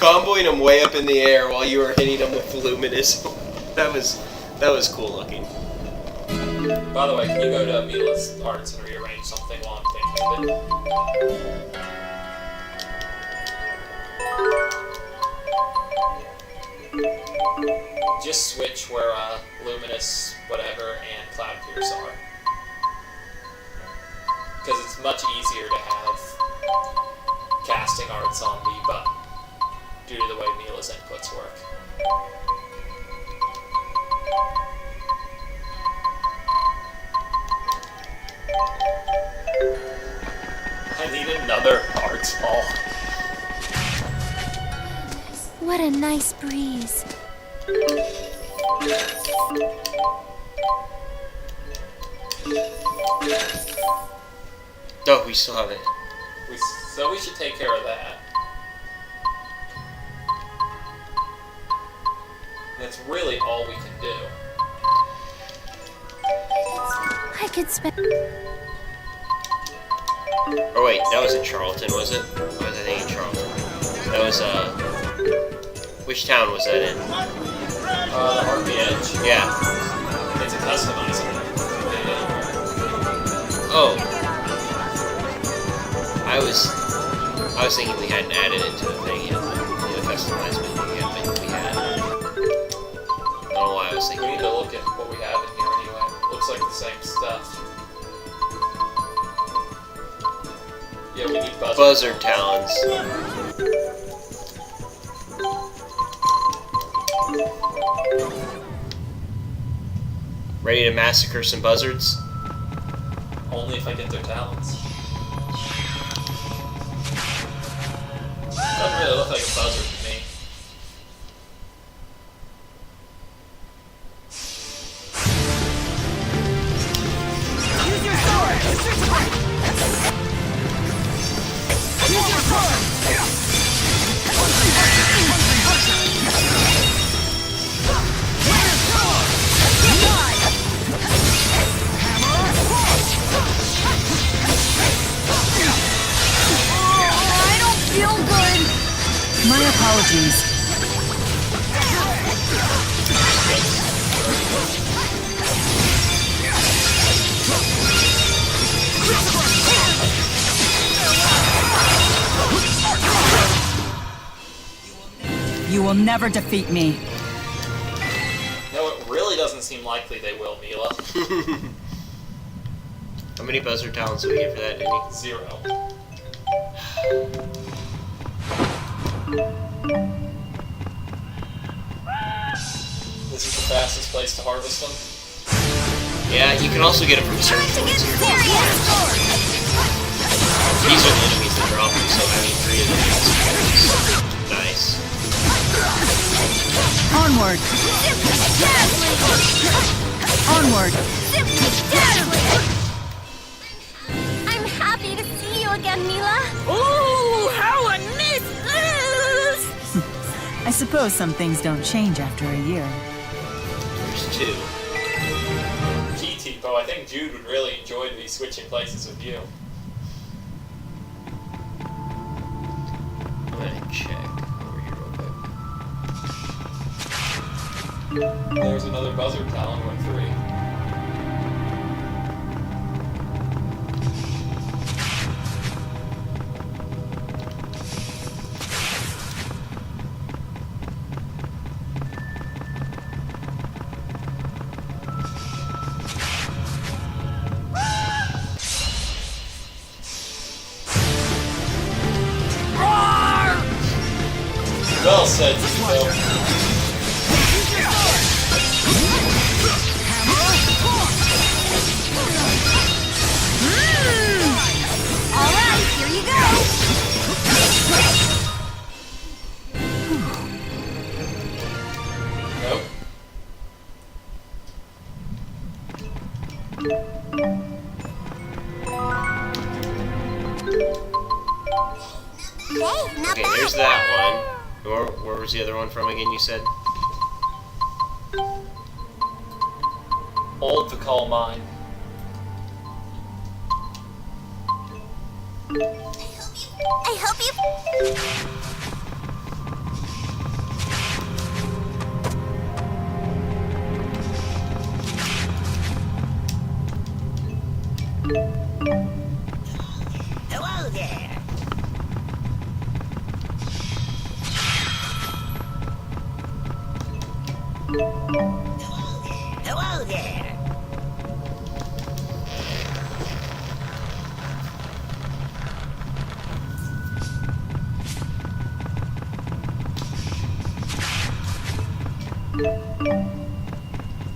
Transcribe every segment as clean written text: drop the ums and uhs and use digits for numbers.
comboing him way up in the air while you were hitting him with luminous. That was cool looking. By the way, can you go to Mila's arts and rearrange something while I'm thinking of it? Just switch where Luminous, whatever, and Cloud Pierce are. Because it's much easier to have casting arts on the button due to the way Mila's inputs work. I need another arts ball. What a nice breeze. Oh, we still have it. So we should take care of that. That's really all we can do. I could spend... Oh wait, that was in Charlton, was it? Or was I thinking Charlton? That was, which town was that in? The RPH? Yeah. It's a customizing. Oh. I was thinking we hadn't added it to the thing yet. The customization we had. I don't know why I was thinking. We need to look at what we have in here anyway. Looks like the same stuff. Yeah, we need buzzard talons. Ready to massacre some buzzards? Only if I get their talons. Doesn't really look like a buzzard to me. Use your sword! Use your sword! I don't feel good. My apologies. You will never defeat me. No, it really doesn't seem likely they will, Mila. How many buzzard talons did we get for that, Denny? 0. This is the fastest place to harvest them. Yeah, you can also get them from certain points here. These are the enemies that drop them, so I mean 3 of them. Nice. Onward! Onward! I'm happy to see you again, Mila. Ooh, how a nice is! I suppose some things don't change after a year. There's 2. Gee, Tipo, I think Jude would really enjoy to be switching places with you. I'm gonna check over here real quick. There's another buzzard talon with 3. Well said, Tipo. Alright, here you go. Nope. Hey, not Okay, bad. there's that one. Where was the other one from again, you said? Old to call mine. I hope you... there.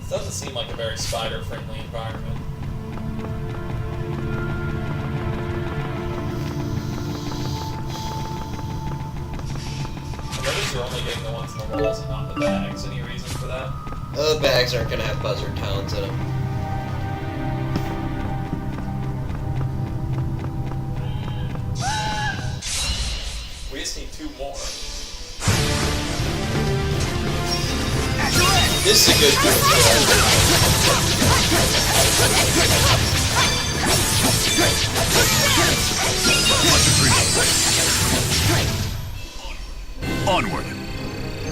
This doesn't seem like a very spider-friendly environment. I notice you're only getting the ones in the walls and not the bags. Any reason for that? The bags aren't gonna have buzzard talons in them. We just need 2 more. This is a good group. Onward.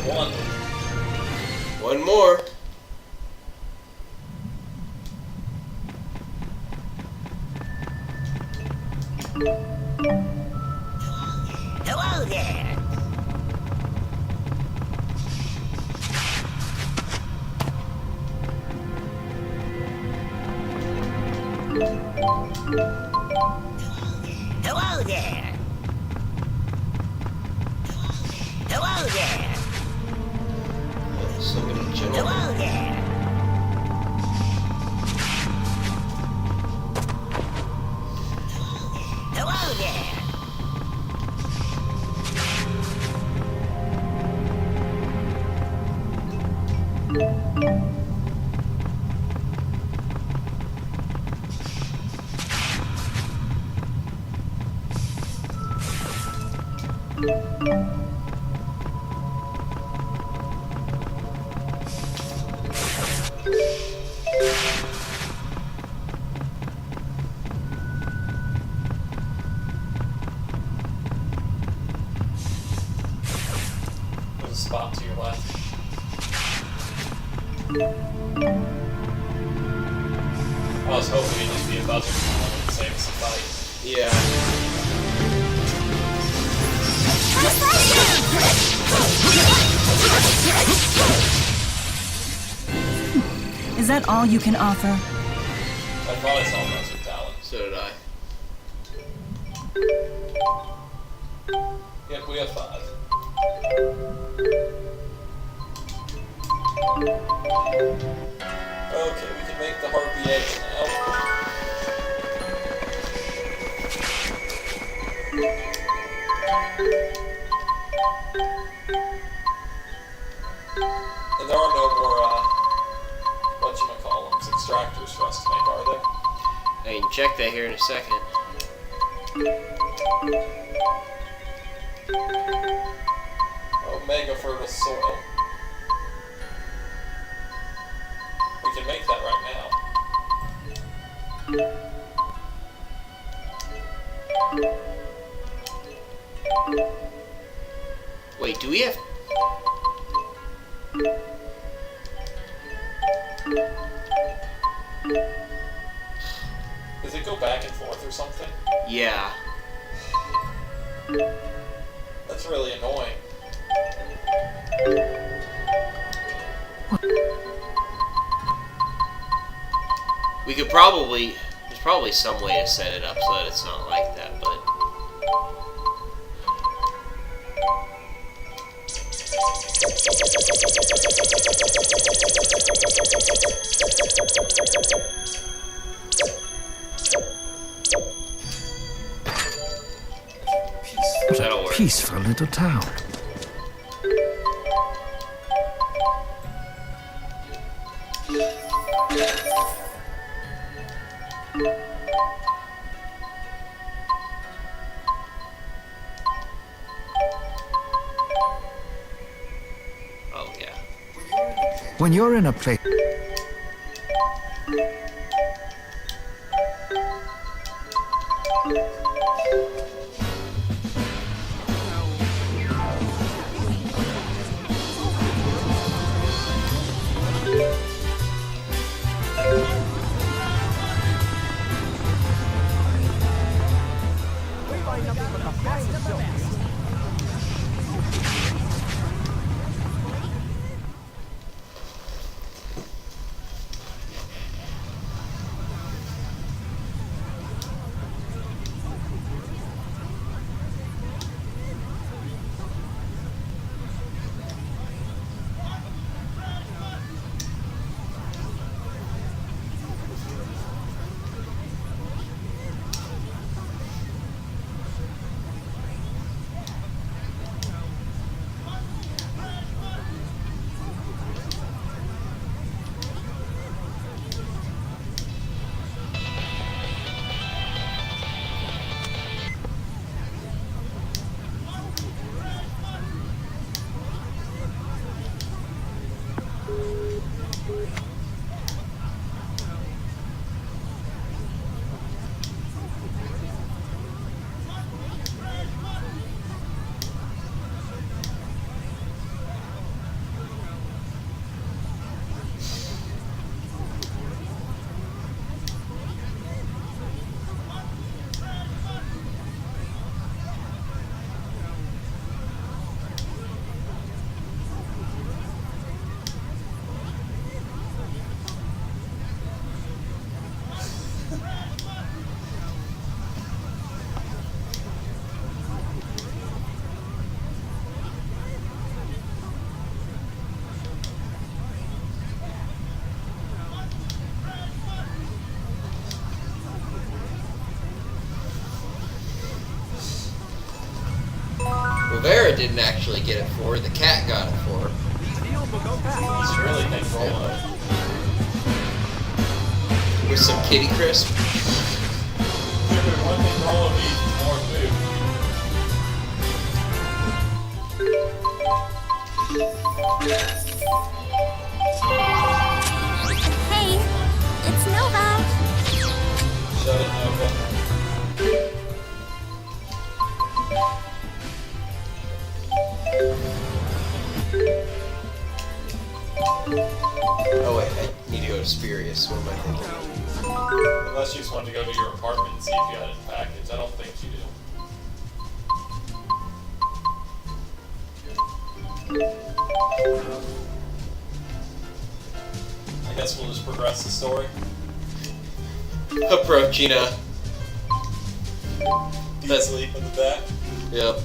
1. One more. Hello there. Hello there. Hello there. So many gentlemen. Hello there. Hello there. There's a spot to your left. I was hoping it'd just be a buzzard talon and save us a fight. Yeah. Is that all you can offer? I thought I saw buzzard talon. So did I. Yep, we have 5. Okay, we can make the harpy eggs now. And there are no more, whatchamacallums, extractors for us to make, are there? I can check that here in a second. Omega fertile soil. We can make that right now. Wait, do we have... Does it go back and forth or something? Yeah. That's really annoying. We could probably... There's probably some way to set it up so that it's not like that, but... That'll work. Peaceful little town. Oh, yeah. When you're in a place... didn't actually get it for. The cat got it for. He's really been rolling. With some kitty crisp. There's one thing Rolo needs more food. Hey, it's Nova. Shut it, Nova. Oh wait, I need to go to Spurious. What am I thinking? Unless you just want to go to your apartment and see if you had it in package. I don't think you do. I guess we'll just progress the story. Approaching Sleep in the back. Yep.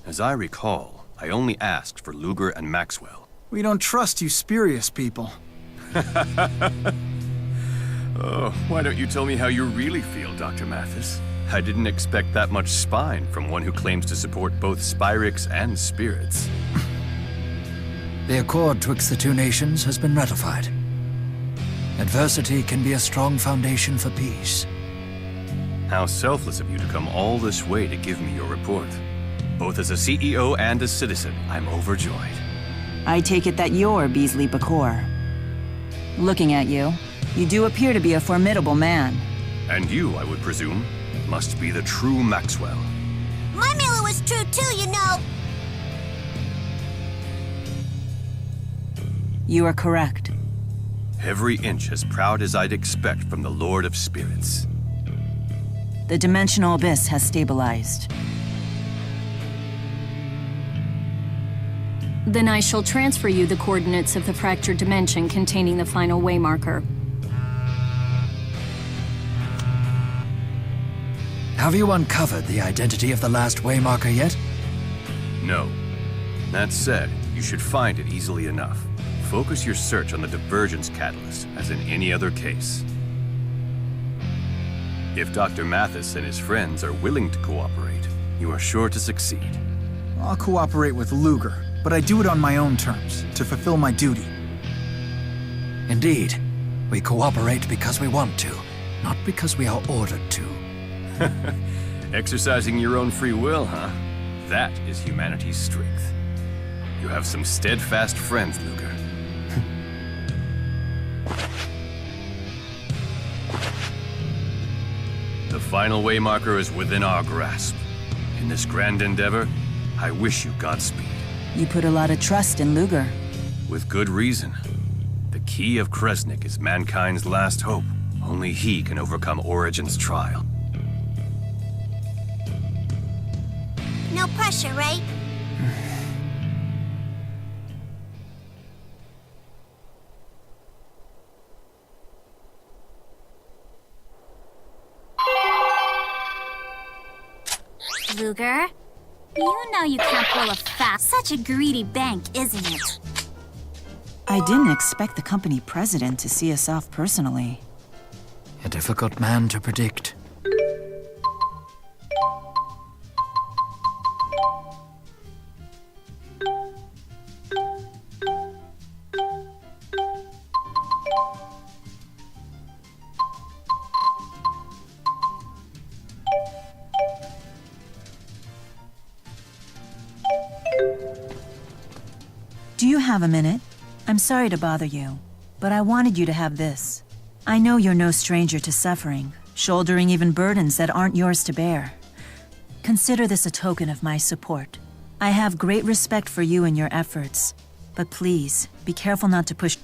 As I recall, I only asked for Ludger and Maxwell. We don't trust you spurious people. Oh, why don't you tell me how you really feel, Dr. Mathis? I didn't expect that much spine from one who claims to support both Spyrix and spirits. The accord twixt the two nations has been ratified. Adversity can be a strong foundation for peace. How selfless of you to come all this way to give me your report. Both as a CEO and a citizen, I'm overjoyed. I take it that you're Beasley Bakor. Looking at you, you do appear to be a formidable man. And you, I would presume, must be the true Maxwell. My Mila was true too, you know. You are correct. Every inch as proud as I'd expect from the Lord of Spirits. The dimensional abyss has stabilized. Then I shall transfer you the coordinates of the fractured dimension containing the final waymarker. Have you uncovered the identity of the last waymarker yet? No. That said, you should find it easily enough. Focus your search on the divergence catalyst, as in any other case. If Dr. Mathis and his friends are willing to cooperate, you are sure to succeed. I'll cooperate with Ludger, but I do it on my own terms, to fulfill my duty. Indeed. We cooperate because we want to, not because we are ordered to. Exercising your own free will, huh? That is humanity's strength. You have some steadfast friends, Ludger. The final waymarker is within our grasp. In this grand endeavor, I wish you Godspeed. You put a lot of trust in Ludger. With good reason. The key of Kresnik is mankind's last hope. Only he can overcome Origin's trial. No pressure, right? Ludger, you know you can't pull a fast. Such a greedy bank, isn't it? I didn't expect the company president to see us off personally. A difficult man to predict. Do you have a minute? I'm sorry to bother you, but I wanted you to have this. I know you're no stranger to suffering, shouldering even burdens that aren't yours to bear. Consider this a token of my support. I have great respect for you and your efforts, but please, be careful not to push...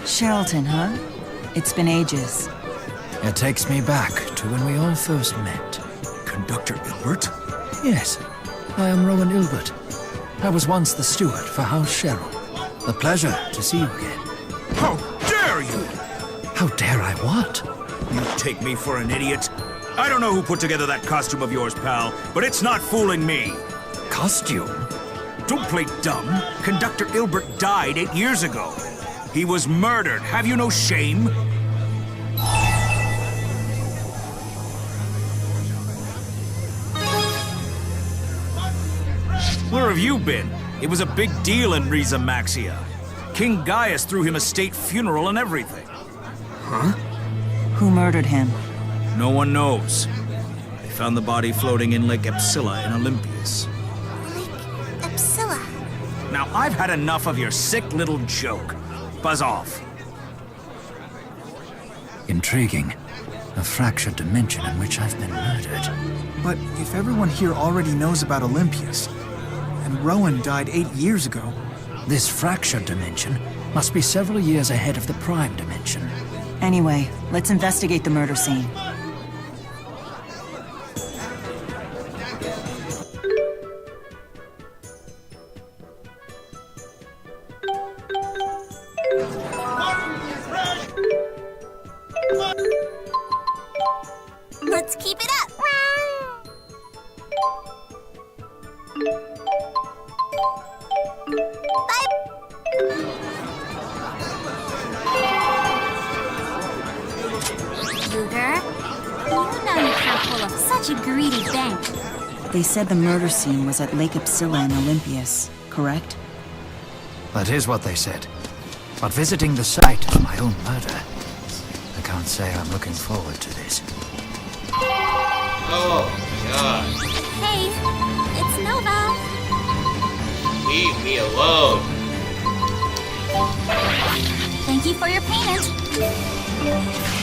Charlton, huh? It's been ages. It takes me back to when we all first met. Conductor Ilbert? Yes, I am Rowan Ilbert. I was once the steward for House Cheryl. A pleasure to see you again. How dare you! How dare I what? You take me for an idiot? I don't know who put together that costume of yours, pal, but it's not fooling me. Costume? Don't play dumb. Conductor Ilbert died 8 years ago. He was murdered. Have you no shame? Where have you been? It was a big deal in Riza Maxia. King Gaius threw him a state funeral and everything. Huh? Who murdered him? No one knows. They found the body floating in Lake Xillia in Olympias. Lake Xillia. Now, I've had enough of your sick little joke. Buzz off. Intriguing. A fractured dimension in which I've been murdered. But if everyone here already knows about Olympias, and Rowan died 8 years ago, This fractured dimension must be several years ahead of the prime dimension. Anyway, let's investigate the murder scene. Let's keep it up. Bye. Ludger, you know you can't pull off such a greedy bank. They said the murder scene was at Lake Xillia in Olympias, correct? That is what they said. But visiting the site of my own murder, I can't say I'm looking forward to this. Oh my god. Hey, it's Nova. Leave me alone. Thank you for your payment.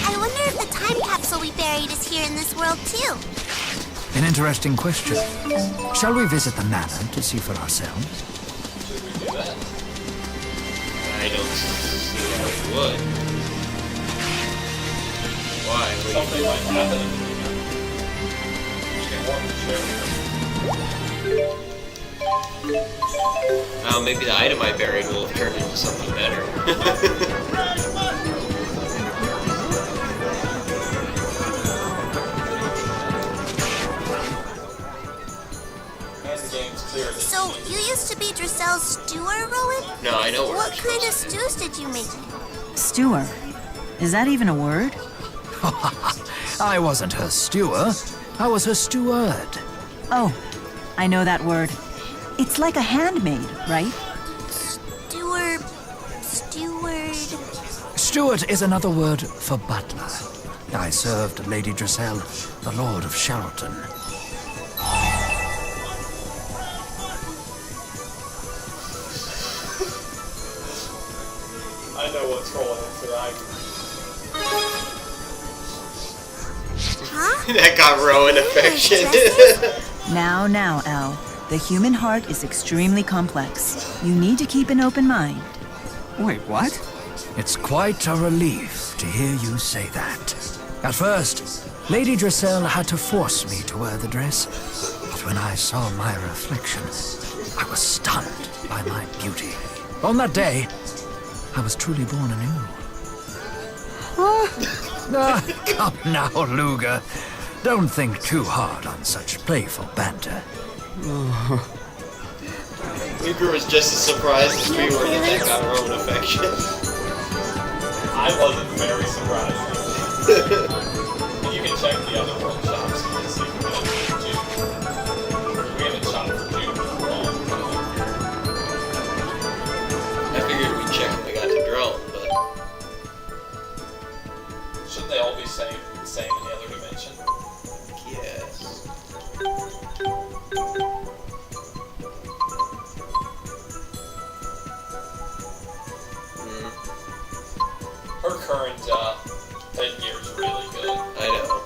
I wonder if the time capsule we buried is here in this world too. An interesting question. Shall we visit the manor to see for ourselves? I don't see how you would. Why? What do Something you might happen. Oh, maybe the item I buried will have turned into something better. So, you used to be Drisell's steward, Rowan? No, I know where What it's kind of supposed stews did you make? Steward. Is that even a word? I wasn't her steward. I was her steward. Oh, I know that word. It's like a handmaid, right? Steward... Steward is another word for butler. I served Lady Drisell, the Lord of Charlton. I know what's rolling into that. Huh? That got Rowan affection. Now, Elle. The human heart is extremely complex. You need to keep an open mind. Wait, what? It's quite a relief to hear you say that. At first, Lady Drisell had to force me to wear the dress. But when I saw my reflection, I was stunned by my beauty. On that day, I was truly born anew. Come now, Ludger. Don't think too hard on such playful banter. Ludger was just as surprised as we were that got Rowan affection. I wasn't very surprised. You can check the other workshops and see if we can get June. We haven't shot for June for a long time. I figured we'd check if we got to drone, but Shouldn't they all be same in the other dimension? yes. Her current headgear is really good. I know.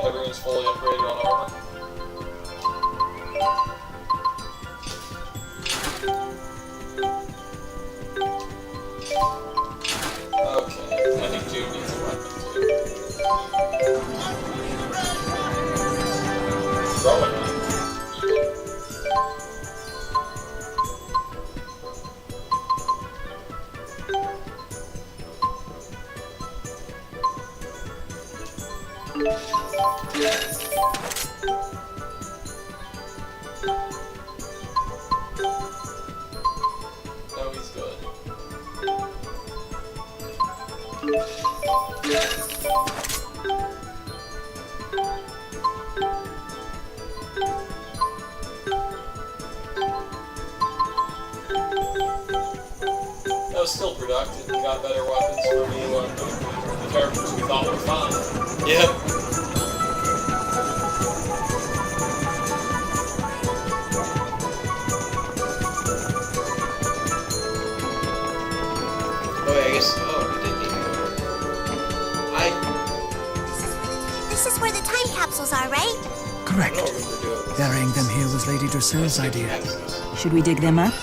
Everyone fully upgraded on armor. Okay, I think Jude needs a weapon too. Rowan. No, he's good. That was still productive. We got better weapons from the characters we thought were fine. Yep. Oh, yeah, I guess. Oh, we didn't even. This is where the time capsules are, right? Correct. Burying them here was Lady Dressel's idea. Should we dig them up?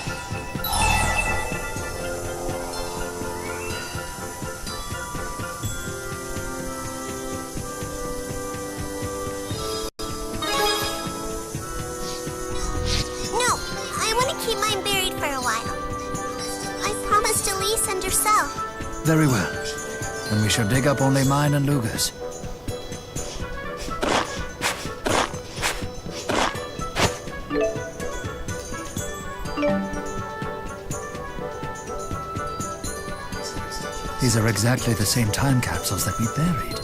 No, I want to keep mine buried for a while. I promised Elise and Dressel. Very well. Then we shall dig up only mine and Ludger's. These are exactly the same time capsules that we buried.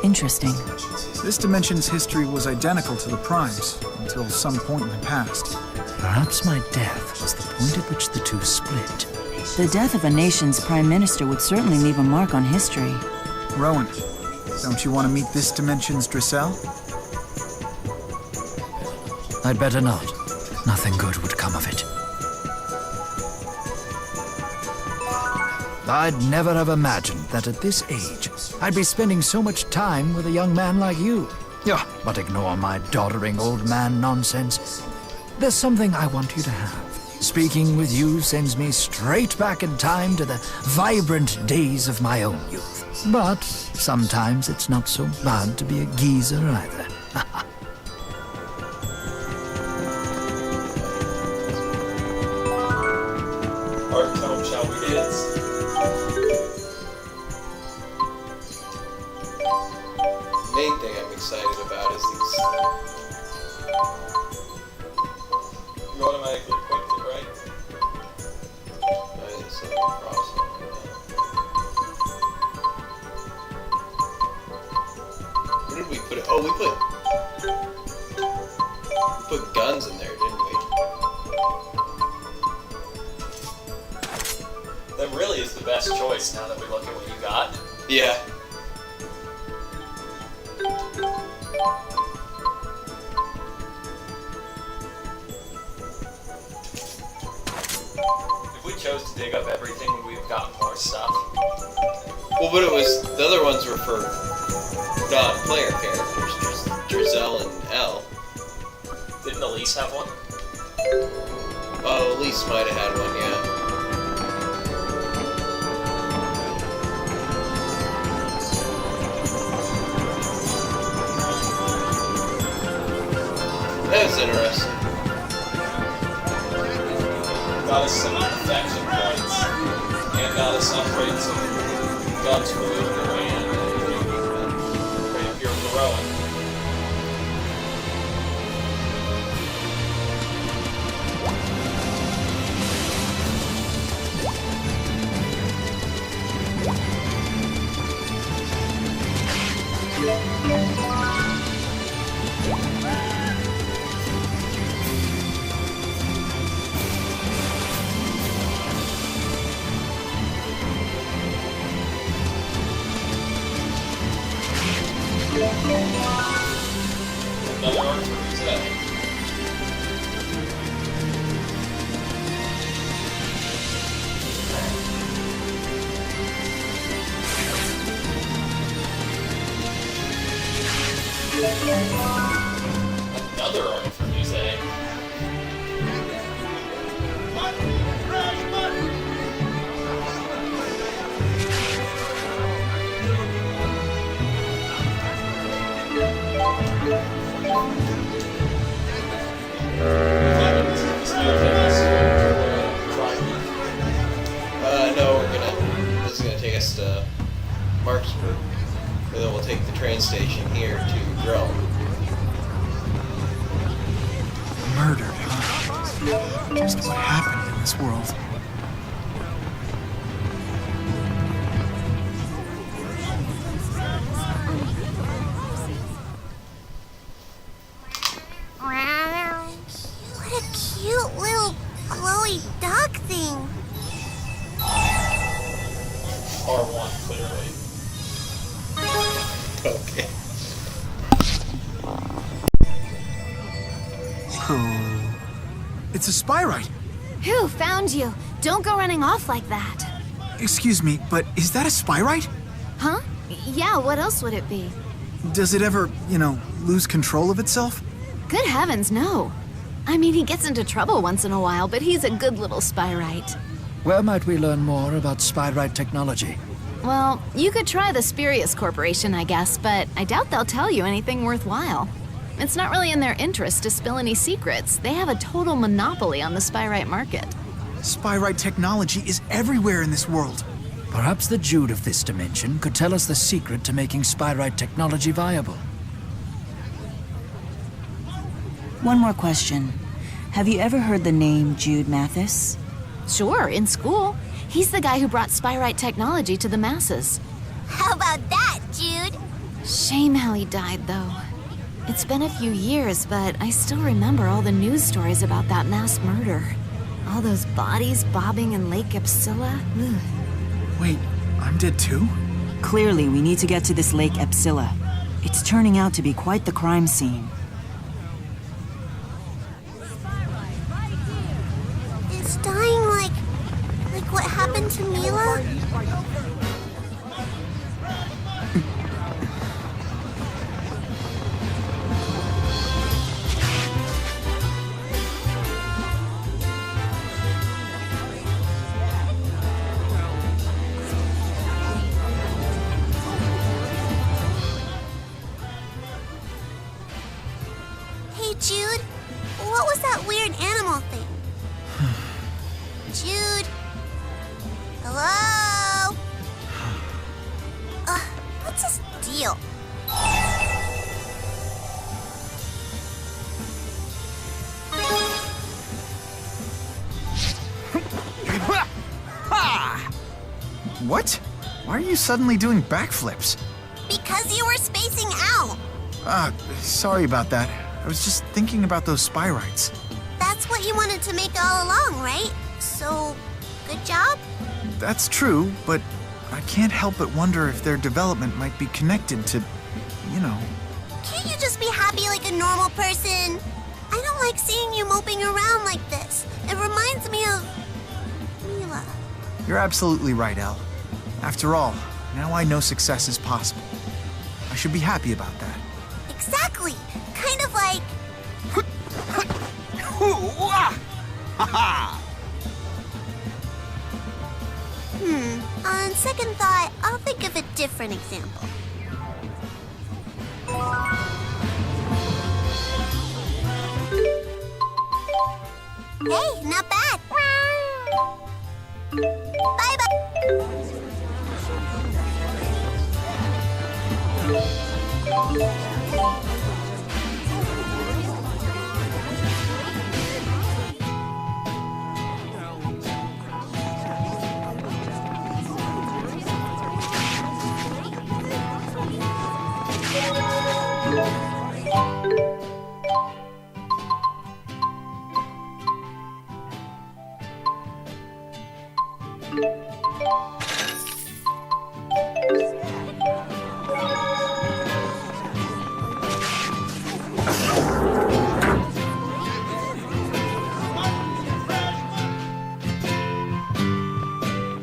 Interesting. This dimension's history was identical to the Prime's, until some point in the past. Perhaps my death was the point at which the two split. The death of a nation's prime minister would certainly leave a mark on history. Rowan, don't you want to meet this dimension's Dressel? I'd better not. Nothing good would come of it. I'd never have imagined that at this age, I'd be spending so much time with a young man like you. Yeah, but ignore my doddering old man nonsense. There's something I want you to have. Speaking with you sends me straight back in time to the vibrant days of my own youth. But sometimes it's not so bad to be a geezer either. Heartome, shall we dance? Main thing I'm excited about is these. You automatically equipped it, right? I didn't see them crossing. What did we put? Oh, we put guns in there, didn't we? That really is the best choice now that we look at what you got. Yeah. If we chose to dig up everything, would we have gotten more stuff? Well, but it was the other ones were for non-player characters, Drizel and Elle. Didn't Elise have one? Oh, Elise might have had one, yeah. That was interesting. Got us some affection points, and got us upgrades of guns for Ludger and Rapier for Rowan. Another arc for who's that? Another army from Musée. No, this is gonna take us to Marksburg, and then we'll take the train station here to Drell. Murdered, huh? Just what happened in this world. What a cute little glowy dog thing. R1, clearly. Okay. It's a spyrite. Who found you? Don't go running off like that. Excuse me, but is that a spyrite? Huh? Yeah, what else would it be? Does it ever, lose control of itself? Good heavens, no. I mean, he gets into trouble once in a while, but he's a good little spyrite. Where might we learn more about spyrite technology? Well, you could try the Spurious Corporation, I guess, but I doubt they'll tell you anything worthwhile. It's not really in their interest to spill any secrets. They have a total monopoly on the spyrite market. Spyrite technology is everywhere in this world. Perhaps the Jude of this dimension could tell us the secret to making spyrite technology viable. One more question. Have you ever heard the name Jude Mathis? Sure, in school. He's the guy who brought spyrite technology to the masses. How about that, Jude? Shame how he died, though. It's been a few years, but I still remember all the news stories about that mass murder. All those bodies bobbing in Lake Xillia. Ugh. Wait, I'm dead too? Clearly, we need to get to this Lake Xillia. It's turning out to be quite the crime scene. It's dying like what happened to Mila? Hey, Jude, what was that weird animal thing? Jude? Hello? What's his deal? What? Why are you suddenly doing backflips? Because you were spacing out. Sorry about that. I was just thinking about those spyrites. That's what you wanted to make all along, right? So, good job? That's true, but I can't help but wonder if their development might be connected to, Can't you just be happy like a normal person? I don't like seeing you moping around like this. It reminds me of Mila. You're absolutely right, Elle. After all, now I know success is possible. I should be happy about that. Exactly. Kind of like... On second thought, I'll think of a different example. Hey, not bad. Bye-bye.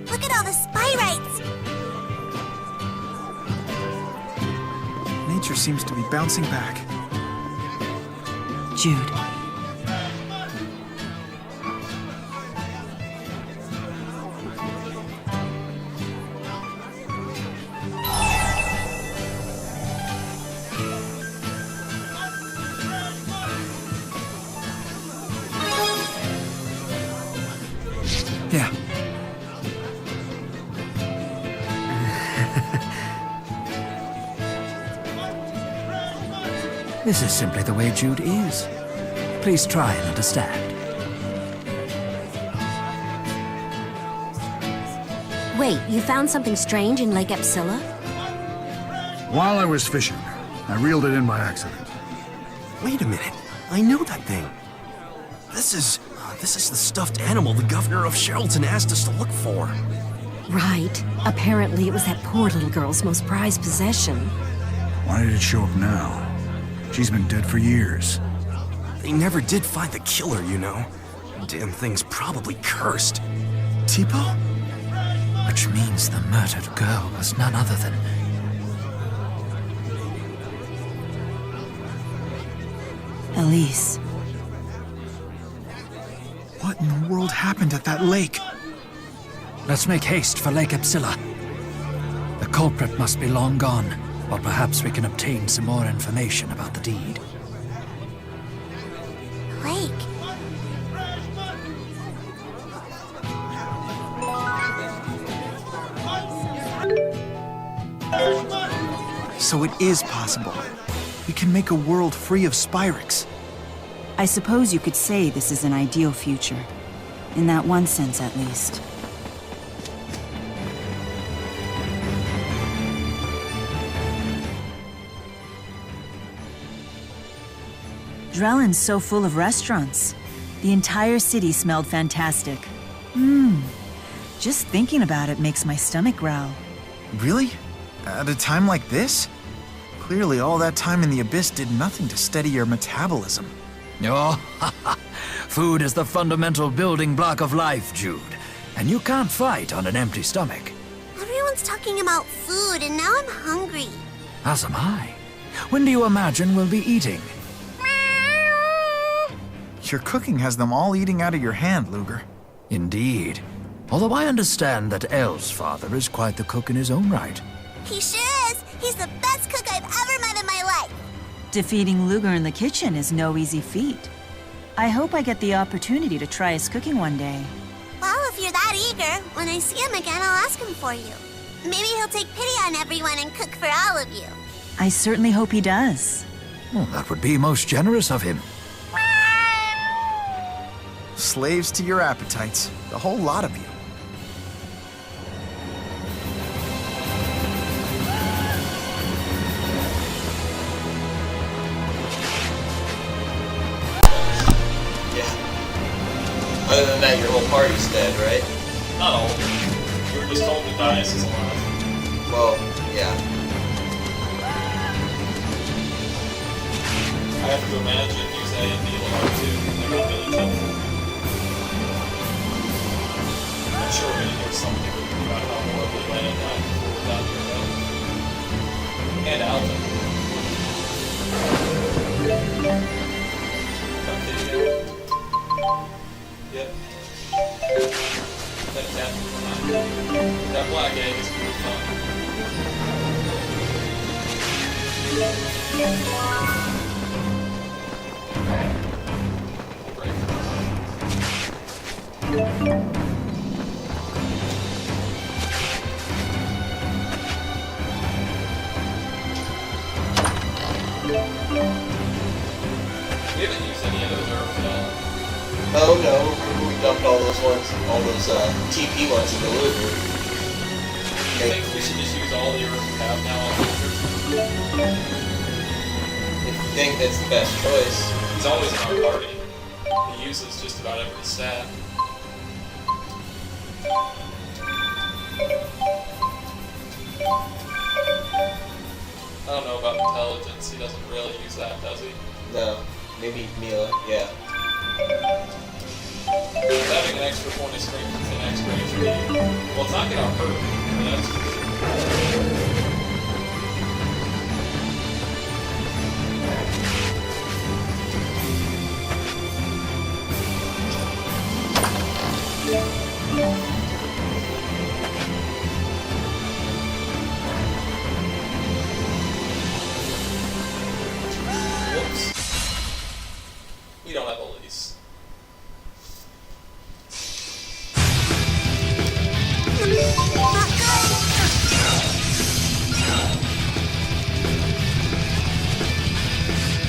Look at all the spyrites. Nature's seems to be bouncing back. Jude. Yeah. This is simply the way Jude is. Please try and understand. Wait, you found something strange in Lake Xillia? While I was fishing, I reeled it in by accident. Wait a minute. I know that thing. This is the stuffed animal the governor of Sherrilton asked us to look for. Right. Apparently it was that poor little girl's most prized possession. Why did it show up now? She's been dead for years. They never did find the killer, you know. Damn thing's probably cursed. Tipo? Which means the murdered girl was none other than... Elise. What in the world happened at that lake? Let's make haste for Lake Xillia. The culprit must be long gone, or perhaps we can obtain some more information about the deed. Lake. So it is possible. We can make a world free of Spyrex. I suppose you could say this is an ideal future. In that one sense, at least. Drellin's so full of restaurants. The entire city smelled fantastic. Just thinking about it makes my stomach growl. Really? At a time like this? Clearly all that time in the Abyss did nothing to steady your metabolism. Oh, food is the fundamental building block of life, Jude. And you can't fight on an empty stomach. Everyone's talking about food, and now I'm hungry. As am I. When do you imagine we'll be eating? Your cooking has them all eating out of your hand, Ludger. Indeed. Although I understand that Elle's father is quite the cook in his own right. He sure is. He's the best cook I've ever met in my life. Defeating Ludger in the kitchen is no easy feat. I hope I get the opportunity to try his cooking one day. Well, if you're that eager, when I see him again, I'll ask him for you. Maybe he'll take pity on everyone and cook for all of you. I certainly hope he does. Well, that would be most generous of him. Slaves to your appetites, the whole lot of you. Other than that, your whole party's dead, right? Not all of them. We were just told the Dias is alive. Well, yeah. I have to imagine Yuze and Neil are too. They're not really tough. I'm sure we're gonna hear something about how horribly Lana died before we're done here, though. And Alvin. Yep. That cat was fine. That black egg is pretty We haven't used any of those herbs at all. Oh no, remember we dumped all those TP ones in the Ludger. I think we should just use all the herbs we have now on Ludger. If you think that's the best choice. He's always in our party. He uses just about every stat. I don't know about intelligence. He doesn't really use that, does he? No. Maybe Mila, yeah. Having an extra point of strength is an extra HP. Well, it's not gonna hurt, but that's for sure.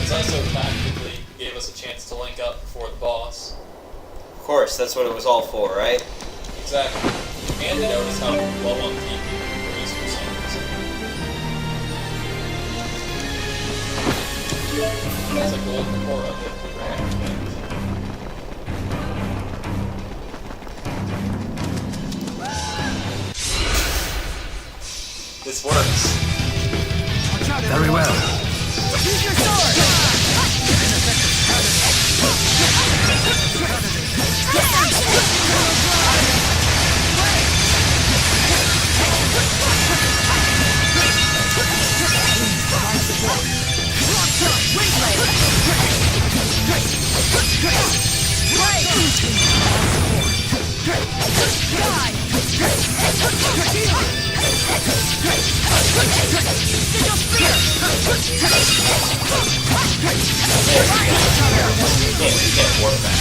This also tactically gave us a chance to link up before the boss. Of course, that's what it was all for, right? Exactly. And to notice how low on TP we're used for some reason. That's a gold report of it. This works. Very well. Use your sword! Can't work back.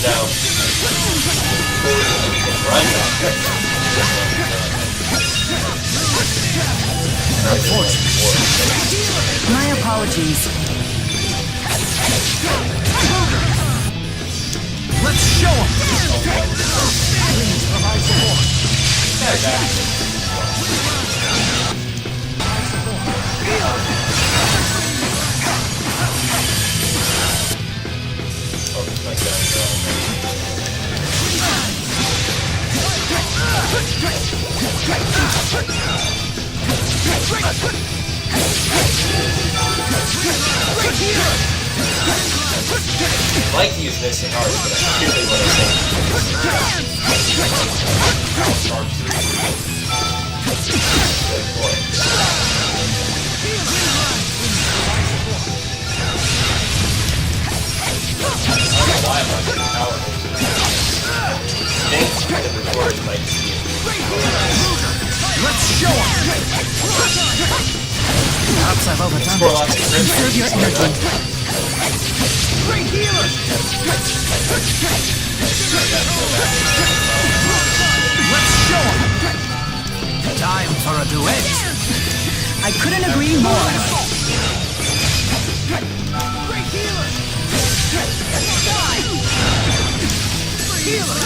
No. Run My apologies. Let's show him! Please provide support. I like to use missing hearts, but that's usually what I say. Good point. I don't know why I'm not getting powerful today. I think the recorders might see it. Let's show him! Perhaps I've overdone Score lots of it. crit. Conserve your energy. Great healer! Let's show him! Time for a duet. I couldn't agree more. Great healer! Healer!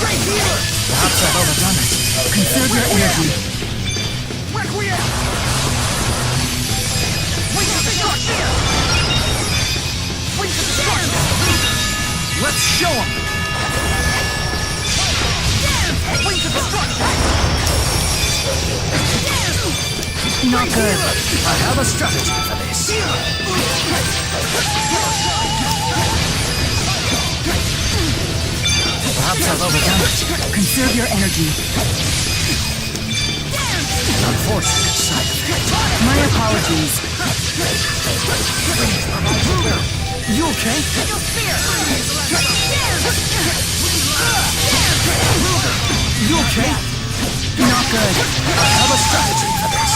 Great healer! Perhaps I've overdone it. Conserve your energy. Requiem! Wings of destruction! Wings of destruction! Let's show him! Wings of destruction! Not good. I have a strategy for this. Perhaps I've overdone it. Conserve your energy. Unfortunate side effect. My apologies. You okay? You okay? Not good. I have a strategy for this.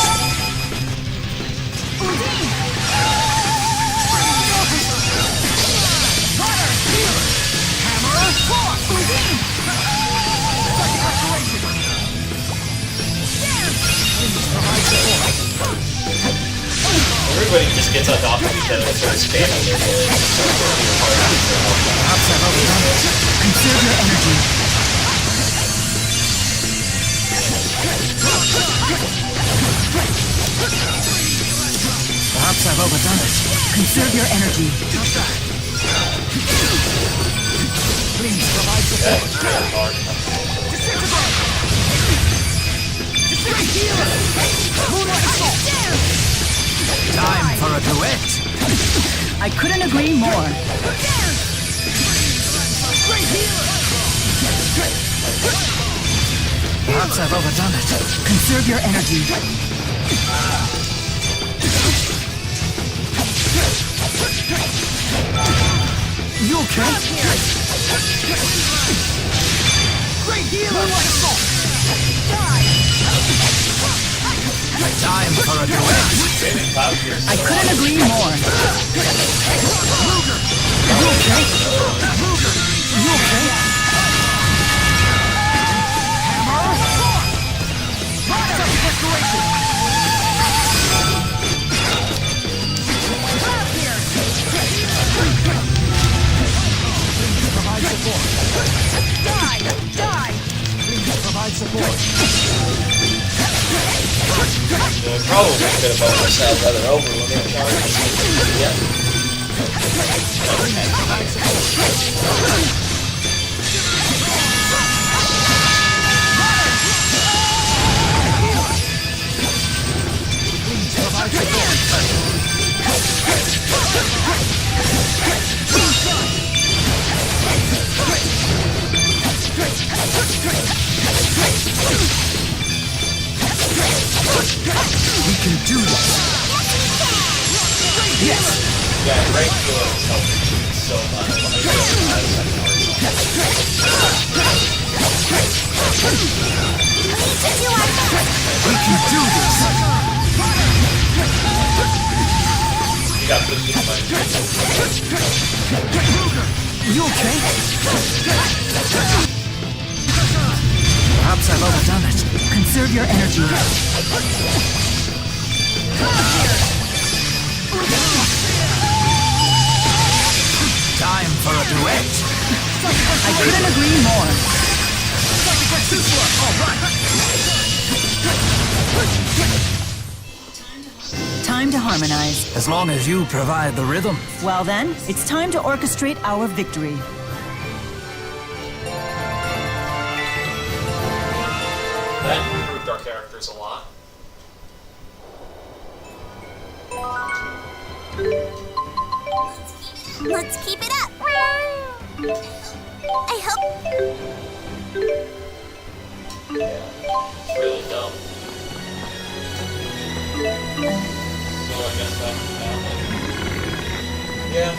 Everybody just gets on top of each other and starts spamming their bullets. Perhaps I've overdone it. Conserve your energy. Perhaps I've overdone it. Conserve your energy. Please provide support. Time for a duet. I couldn't agree more. Perhaps I've overdone it. Conserve your energy. You okay? Great healer! Time for a duet. I couldn't agree more. You okay? You okay? Provide support. Probably could have bought ourselves another overloading charge. Yeah. We can do this. Yes. Yeah, great healer is helping so much. We can do this. You got pushed into my You okay? Perhaps I've overdone it. Conserve your energy. Time for a duet. I couldn't agree more. Time to harmonize. As long as you provide the rhythm. Well then, it's time to orchestrate our victory. That improved our characters a lot. Let's keep it up. I hope. Yeah, it's really dumb. So I guess that's now. Yeah.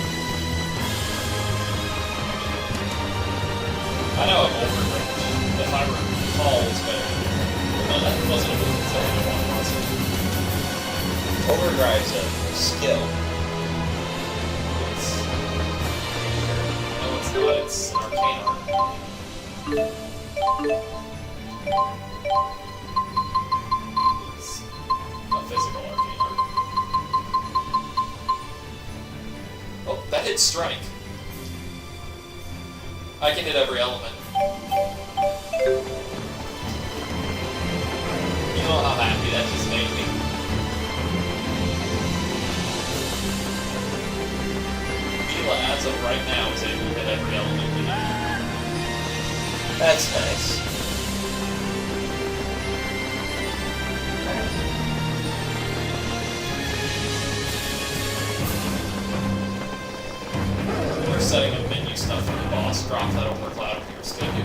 I know I'm overrange. If I recall, it's better. No, that wasn't a move until everyone was. Overdrive's a skill. No, it's not. It's an arcane art. It's a physical arcane art. Oh, that hit strike. I can hit every element. You know how happy that just made me? Mila, as of right now, is able to hit every element we need. That's nice. We're setting up menu stuff for the boss. Drop that over Cloud Pierce, did you?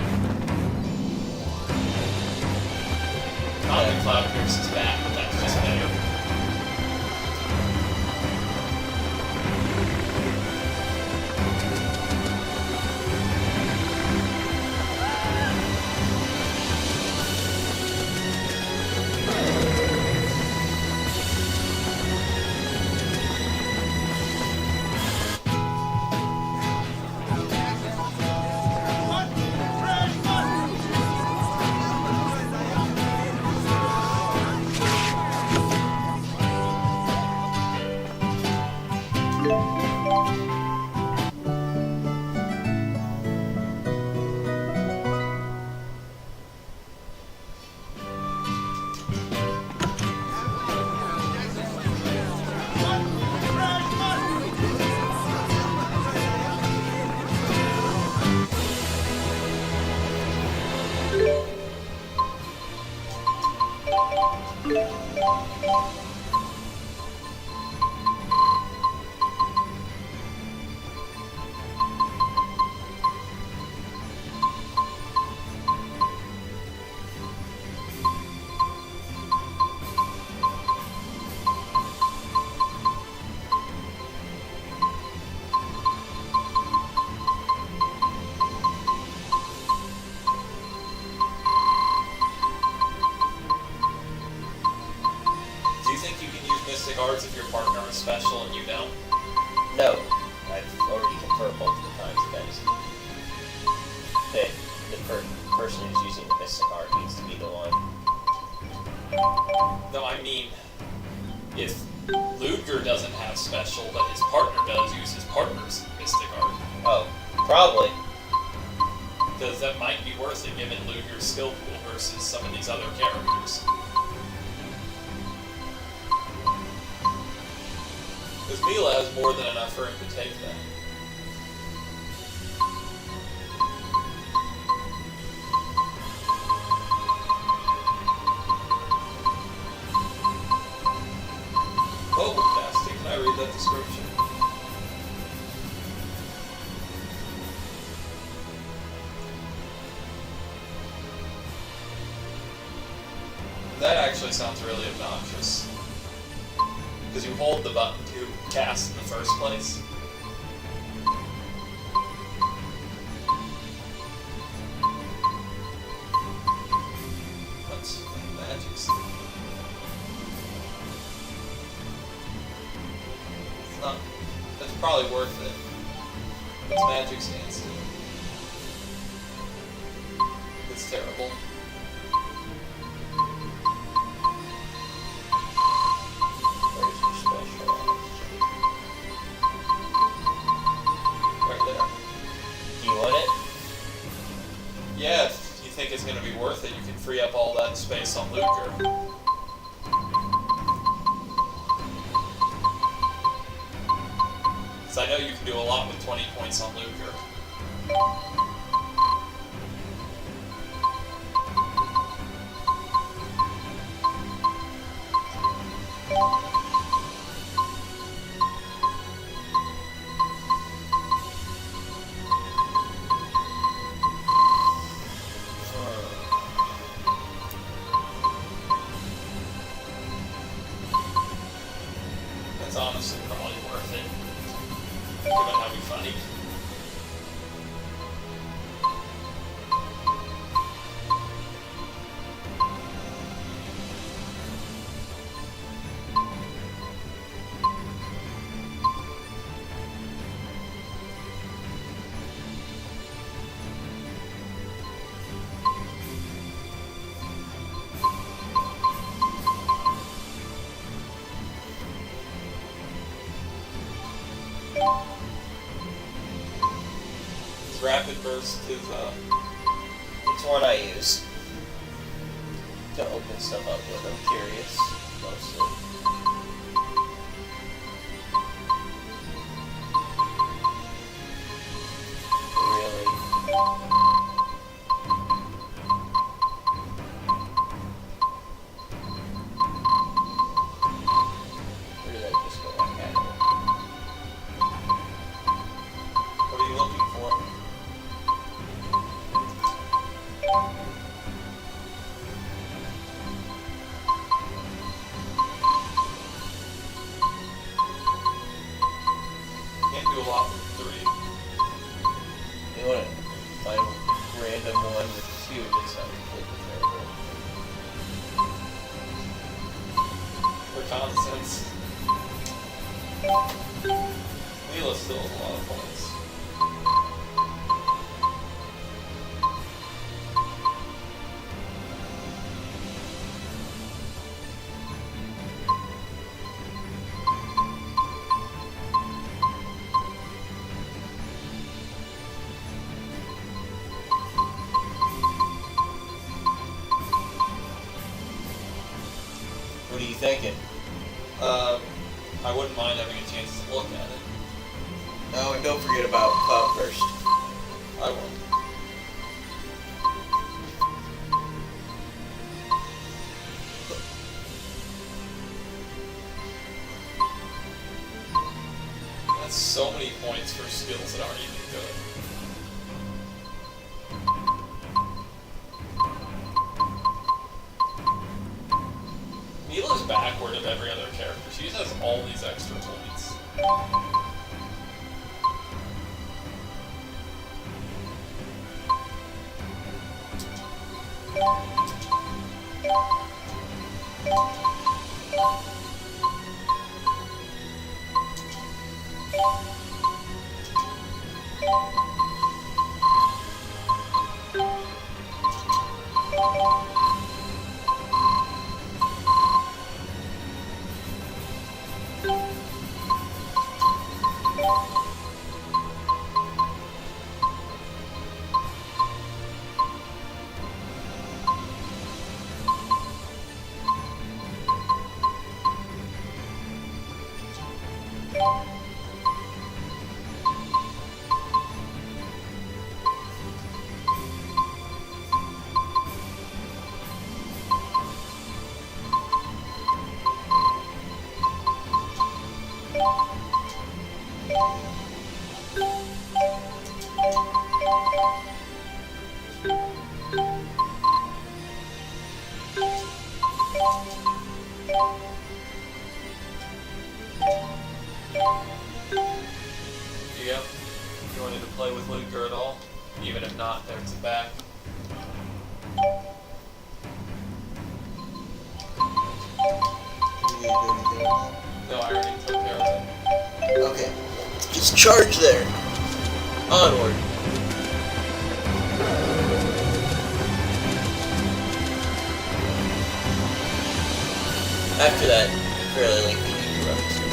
Not that Cloud Pierce is bad, but that's just better. Cards if your partner is special and you don't? No. I've already confirmed multiple times that the person who's using the mystic art needs to be the one. No, I mean, if Ludger doesn't have special, but his partner does use his partner's mystic art. Oh, probably. because that might be worth it given Ludger's skill pool versus some of these other characters. Because Mila has more than enough for him to take that. Casting, can I read that description? That actually sounds really obnoxious. Because you hold the button to cast in the first place. What's magic stick? It's not. That's probably worth it. What's magic stance do? It's terrible. Yeah, if you think it's going to be worth it, you can free up all that space on Ludger. Because I know you can do a lot with 20 points on Ludger. It's honestly probably worth it, given how we fight. Rapid burst is It's one I use to open stuff up with. I'm curious, mostly. Really? Where did I just go? I had it. What are you looking for? Can't do a lot with 3. You want to find a random one with 2 just sounds completely terrible. For common sense. Mila still has a lot of points. What are you thinking? I wouldn't mind having a chance to look at it. Oh, and don't forget about Coop first. I won't. That's so many points for skills that aren't even good. Mila's backward of every other character. She just has all these extra points. Yep. You wanted to play with Ludger at all? Even if not, there's the back. No, I already took care of it. Okay. Just charge there. Onward. After that fairly lengthy interruption.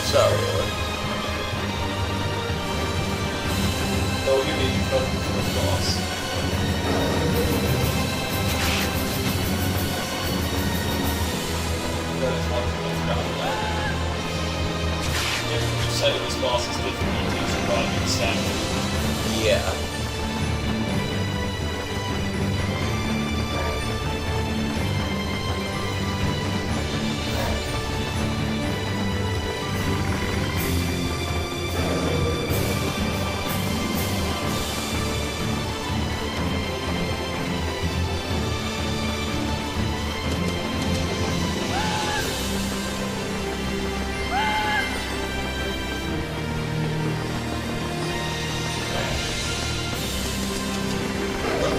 Sorry, Lord. Oh, you mean you come to the boss. That is one thing I forgot about. Yeah, you said it was bosses difficulties are probably stacked. Yeah.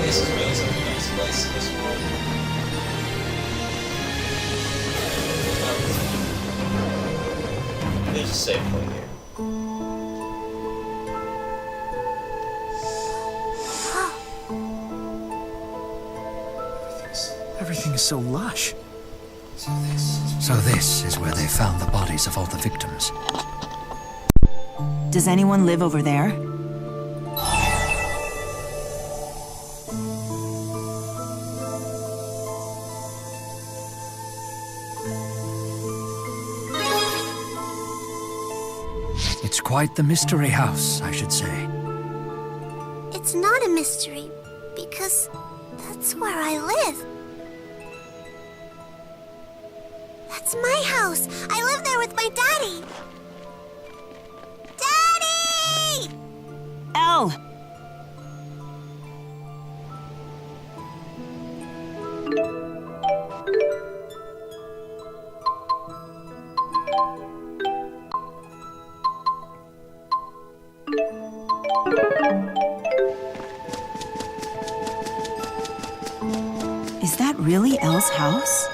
This is really such a nice place in this world. There's a safe point here. Everything is so lush. So this is where they found the bodies of all the victims. Does anyone live over there? It's quite the mystery house, I should say. It's not a mystery, because that's where I live. That's my house. I live there with my daddy. Daddy! Elle! Is that really Elle's house?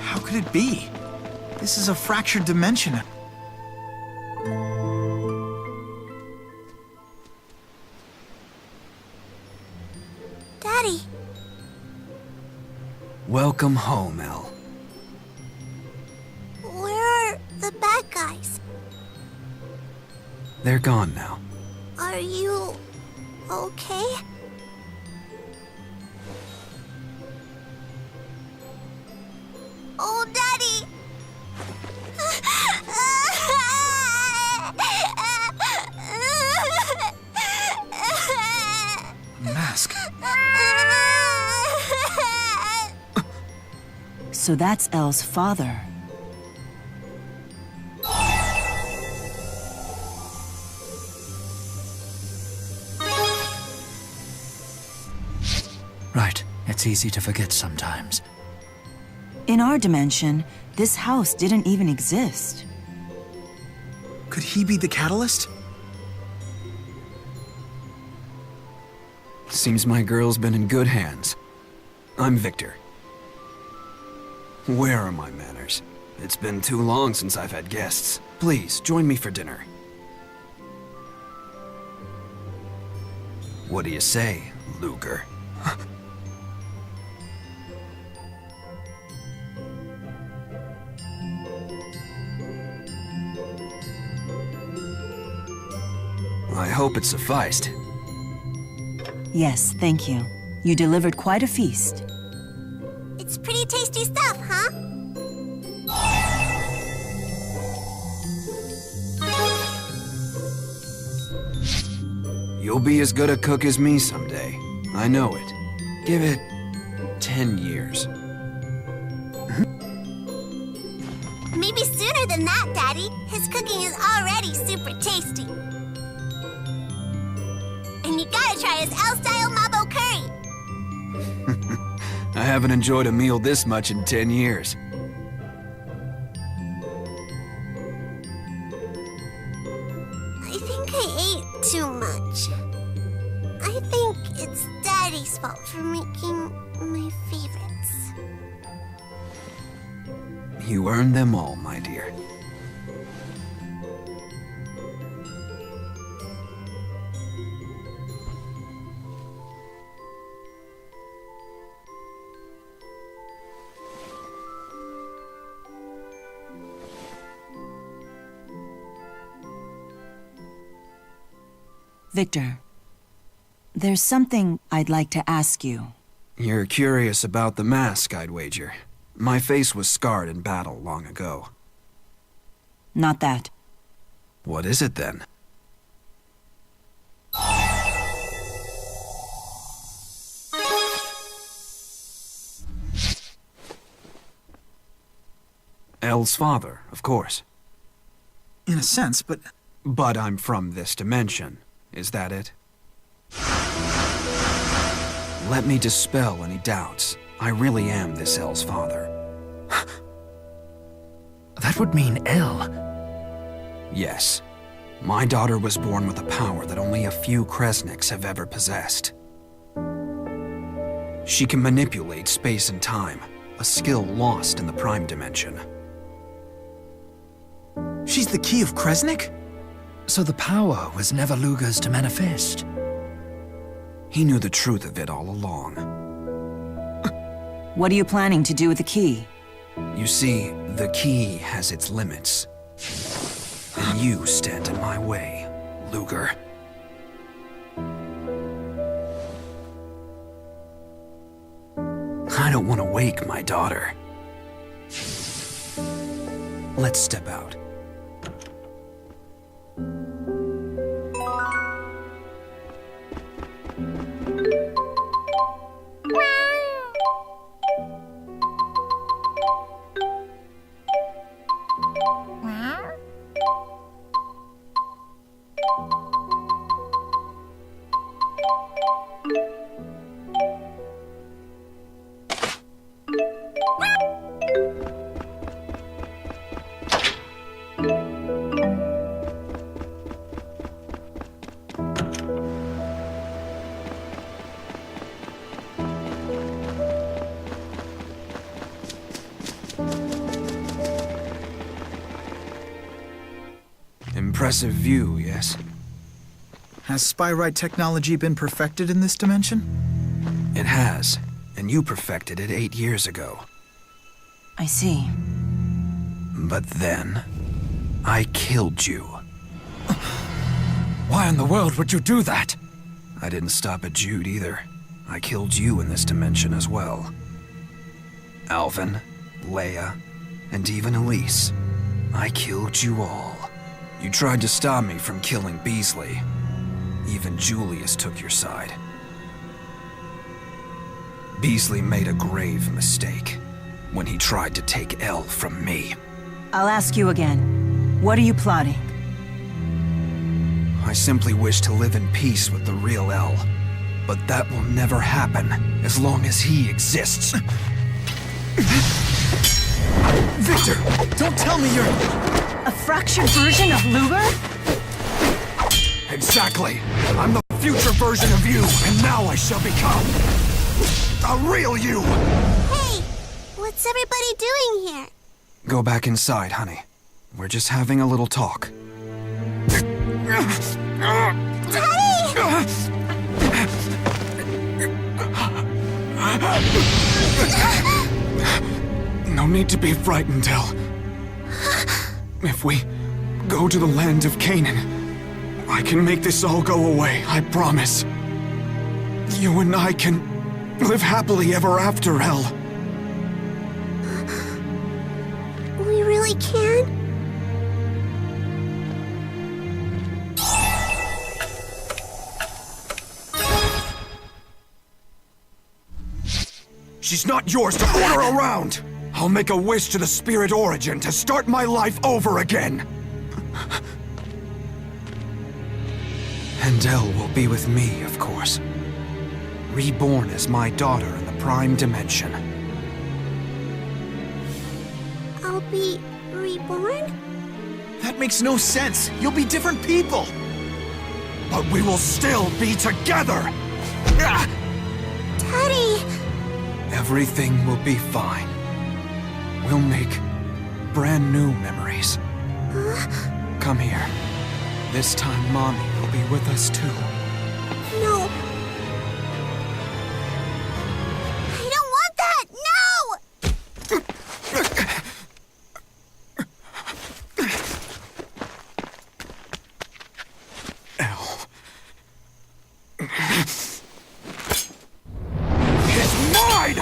How could it be? This is a fractured dimension. Daddy. Welcome home, Elle. Where are the bad guys? They're gone now. Are you okay? Oh, Daddy! Mask. So that's Elle's father. Right, it's easy to forget sometimes. In our dimension, this house didn't even exist. Could he be the catalyst? Seems my girl's been in good hands. I'm Victor. Where are my manners? It's been too long since I've had guests. Please, join me for dinner. What do you say, Ludger? I hope it sufficed. Yes, thank you. You delivered quite a feast. It's pretty tasty stuff, huh? You'll be as good a cook as me someday. I know it. Give it 10 years. Maybe sooner than that, Daddy. His cooking is already super tasty. And you gotta try his L-style Mabo curry. I haven't enjoyed a meal this much in 10 years. I think I ate too much. I think it's Daddy's fault for making my favorites. You earned them all, my dear. Victor, there's something I'd like to ask you. You're curious about the mask, I'd wager. My face was scarred in battle long ago. Not that. What is it then? Elle's father, of course. In a sense, but... But I'm from this dimension. Is that it? Let me dispel any doubts. I really am this Elle's father. That would mean Elle. Yes. My daughter was born with a power that only a few Kresniks have ever possessed. She can manipulate space and time, a skill lost in the Prime Dimension. She's the key of Kresnik? So the power was never Ludger's to manifest. He knew the truth of it all along. What are you planning to do with the key? You see, the key has its limits. And you stand in my way, Ludger. I don't want to wake my daughter. Let's step out. Impressive view, yes? Has Spyrite technology been perfected in this dimension? It has, and you perfected it 8 years ago. I see. But then, I killed you. Why in the world would you do that? I didn't stop at Jude either. I killed you in this dimension as well. Alvin, Leia, and even Elise. I killed you all. You tried to stop me from killing Beasley. Even Julius took your side. Beasley made a grave mistake when he tried to take Elle from me. I'll ask you again. What are you plotting? I simply wish to live in peace with the real Elle. But that will never happen as long as he exists. Victor, don't tell me you're... A fractured version of Ludger? Exactly. I'm the future version of you, and now I shall become a real you. Hey, what's everybody doing here? Go back inside, honey. We're just having a little talk. No need to be frightened, Elle. If we go to the land of Canaan, I can make this all go away, I promise. You and I can live happily ever after, Elle. We really can? She's not yours to order around! I'll make a wish to the Spirit Origin to start my life over again! And Elle will be with me, of course. Reborn as my daughter in the Prime Dimension. I'll be reborn? That makes no sense. You'll be different people. But we will still be together! Daddy! Everything will be fine. We'll make brand new memories. Come here. This time, Mommy will be with us too. No. I don't want that! No! It's mine!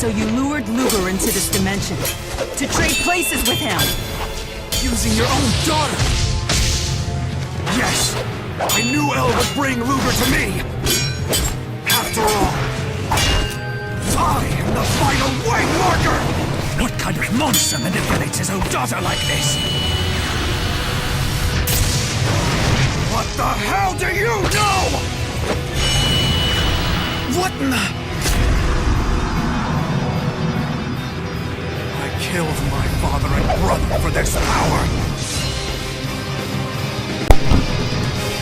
So you lured Ludger into this dimension, to trade places with him! Using your own daughter! Yes! I knew Elle would bring Ludger to me! After all, I am the final way marker! What kind of monster manipulates his own daughter like this? What the hell do you know?! What in the... I killed my father and brother for this power!